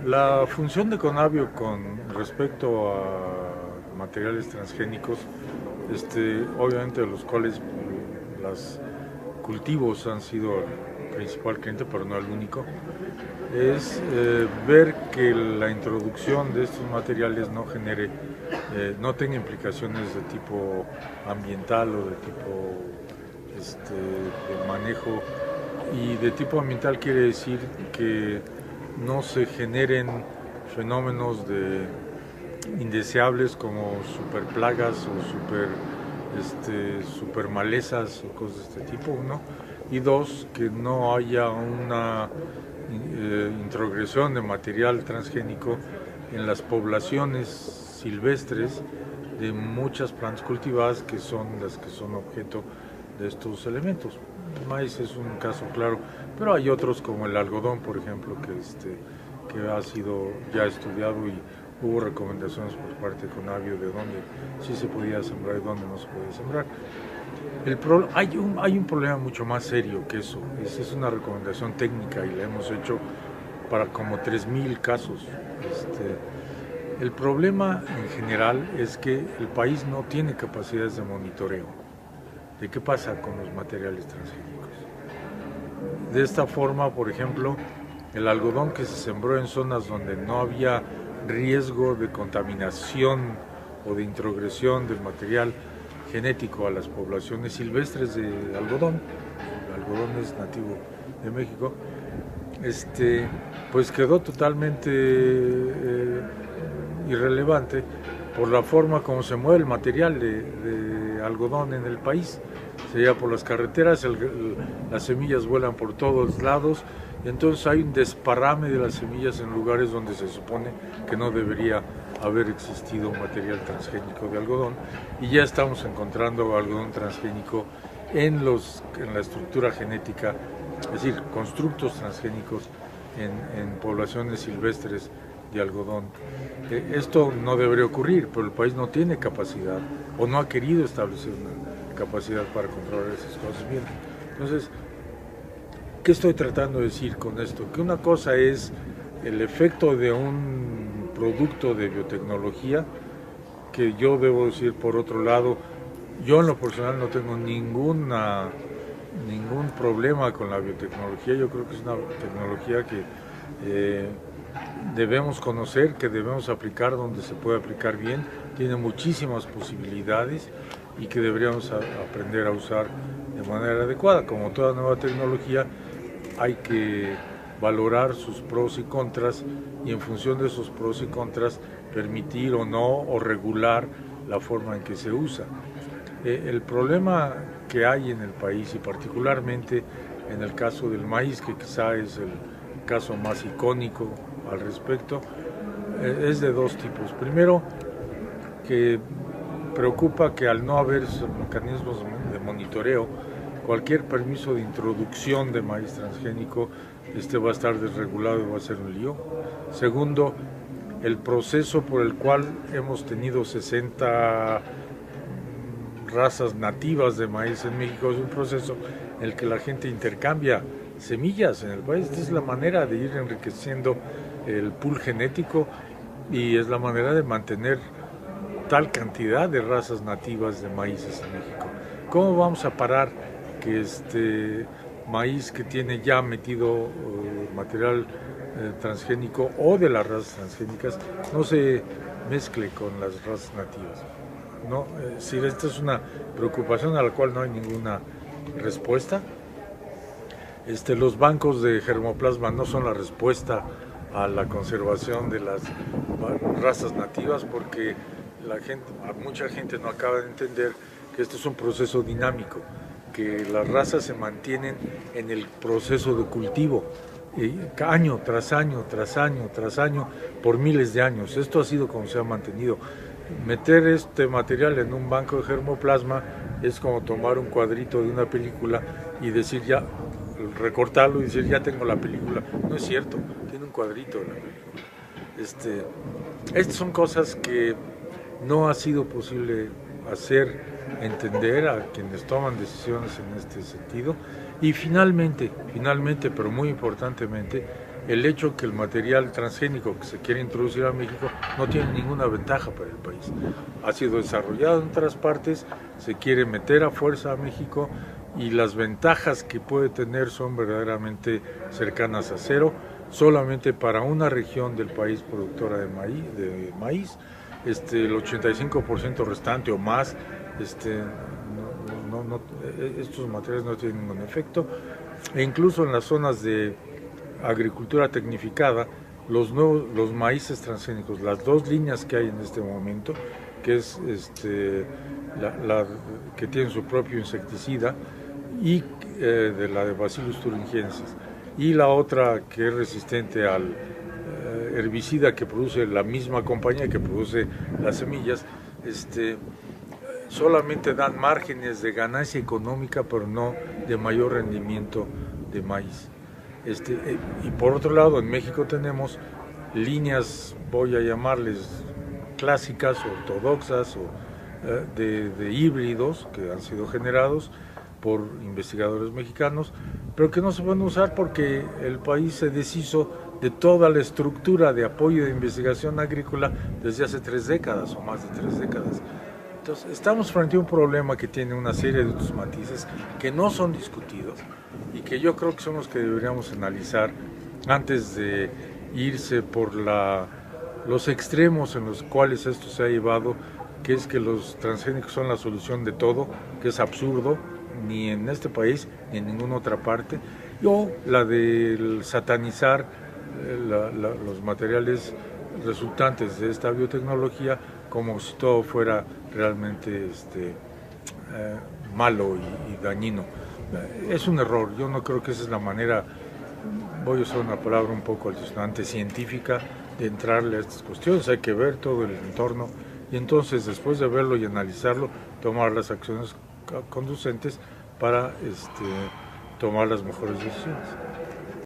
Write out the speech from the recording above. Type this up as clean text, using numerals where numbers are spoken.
La función de Conavio con respecto a materiales transgénicos, obviamente de los cuales los cultivos han sido el principal cliente, pero no el único, es ver que la introducción de estos materiales no tenga implicaciones de tipo ambiental o de tipo de manejo. Y de tipo ambiental quiere decir que no se generen fenómenos indeseables como superplagas o super malezas o cosas de este tipo, ¿no? Y dos, que no haya una introgresión de material transgénico en las poblaciones silvestres de muchas plantas cultivadas que son las que son objeto de estos elementos. El maíz es un caso claro, pero hay otros como el algodón, por ejemplo, que ha sido ya estudiado y hubo recomendaciones por parte de Conavio de dónde sí se podía sembrar y dónde no se podía sembrar. Hay un problema mucho más serio que eso. Es una recomendación técnica y la hemos hecho para como 3,000 casos. El problema en general es que el país no tiene capacidades de monitoreo de qué pasa con los materiales transgénicos. De esta forma, por ejemplo, el algodón que se sembró en zonas donde no había riesgo de contaminación o de introgresión del material genético a las poblaciones silvestres de algodón, el algodón es nativo de México, pues quedó totalmente irrelevante por la forma como se mueve el material de algodón en el país. Se lleva por las carreteras, las semillas vuelan por todos lados, y entonces hay un desparrame de las semillas en lugares donde se supone que no debería haber existido material transgénico de algodón, y ya estamos encontrando algodón transgénico en la estructura genética, es decir, constructos transgénicos en poblaciones silvestres de algodón. Esto no debería ocurrir, pero el país no tiene capacidad o no ha querido establecer una capacidad para controlar esas cosas bien. Entonces, ¿qué estoy tratando de decir con esto? Que una cosa es el efecto de un producto de biotecnología, que yo debo decir por otro lado, yo en lo personal no tengo ningún problema con la biotecnología. Yo creo que es una tecnología que debemos conocer, que debemos aplicar donde se puede aplicar bien, tiene muchísimas posibilidades y que deberíamos aprender a usar de manera adecuada. Como toda nueva tecnología, hay que valorar sus pros y contras y en función de esos pros y contras permitir o no o regular la forma en que se usa. El problema que hay en el país y particularmente en el caso del maíz, que quizá es el caso más icónico al respecto, es de dos tipos. Primero, que preocupa que al no haber mecanismos de monitoreo, cualquier permiso de introducción de maíz transgénico va a estar desregulado y va a ser un lío. Segundo, el proceso por el cual hemos tenido 60 razas nativas de maíz en México es un proceso en el que la gente intercambia semillas en el país. Esta es la manera de ir enriqueciendo el pool genético y es la manera de mantener tal cantidad de razas nativas de maíces en México. ¿Cómo vamos a parar que este maíz que tiene ya metido material transgénico o de las razas transgénicas no se mezcle con las razas nativas? ¿No? Esta es una preocupación a la cual no hay ninguna respuesta. Los bancos de germoplasma no son la respuesta a la conservación de las razas nativas, porque mucha gente no acaba de entender que esto es un proceso dinámico, que las razas se mantienen en el proceso de cultivo, año tras año, tras año, tras año, por miles de años. Esto ha sido como se ha mantenido. Meter este material en un banco de germoplasma es como tomar un cuadrito de una película y decir ya, recortarlo y decir ya tengo la película. No es cierto, tiene un cuadrito de la película. Estas son cosas que no ha sido posible hacer entender a quienes toman decisiones en este sentido. Y finalmente, pero muy importantemente, el hecho que el material transgénico que se quiere introducir a México no tiene ninguna ventaja para el país. Ha sido desarrollado en otras partes, se quiere meter a fuerza a México y las ventajas que puede tener son verdaderamente cercanas a cero, solamente para una región del país productora de maíz, el 85% restante o más, estos materiales no tienen ningún efecto, e incluso en las zonas de agricultura tecnificada, los maíces transgénicos, las dos líneas que hay en este momento, que es que tienen su propio insecticida, y de la de Bacillus thuringiensis, y la otra que es resistente al herbicida que produce la misma compañía que produce las semillas, solamente dan márgenes de ganancia económica, pero no de mayor rendimiento de maíz. Y por otro lado, en México tenemos líneas, voy a llamarles clásicas, ortodoxas, de híbridos que han sido generados por investigadores mexicanos, pero que no se pueden usar porque el país se deshizo de toda la estructura de apoyo de investigación agrícola desde hace 3 décadas o más de 3 décadas. Entonces, estamos frente a un problema que tiene una serie de otros matices que no son discutidos y que yo creo que son los que deberíamos analizar antes de irse por los extremos en los cuales esto se ha llevado, que es que los transgénicos son la solución de todo, que es absurdo, ni en este país ni en ninguna otra parte, o la de satanizar los materiales resultantes de esta biotecnología como si todo fuera realmente malo y dañino. Es un error, yo no creo que esa es la manera, voy a usar una palabra un poco altisonante, científica, de entrarle a estas cuestiones. Hay que ver todo el entorno y entonces, después de verlo y analizarlo, tomar las acciones conducentes para tomar las mejores decisiones.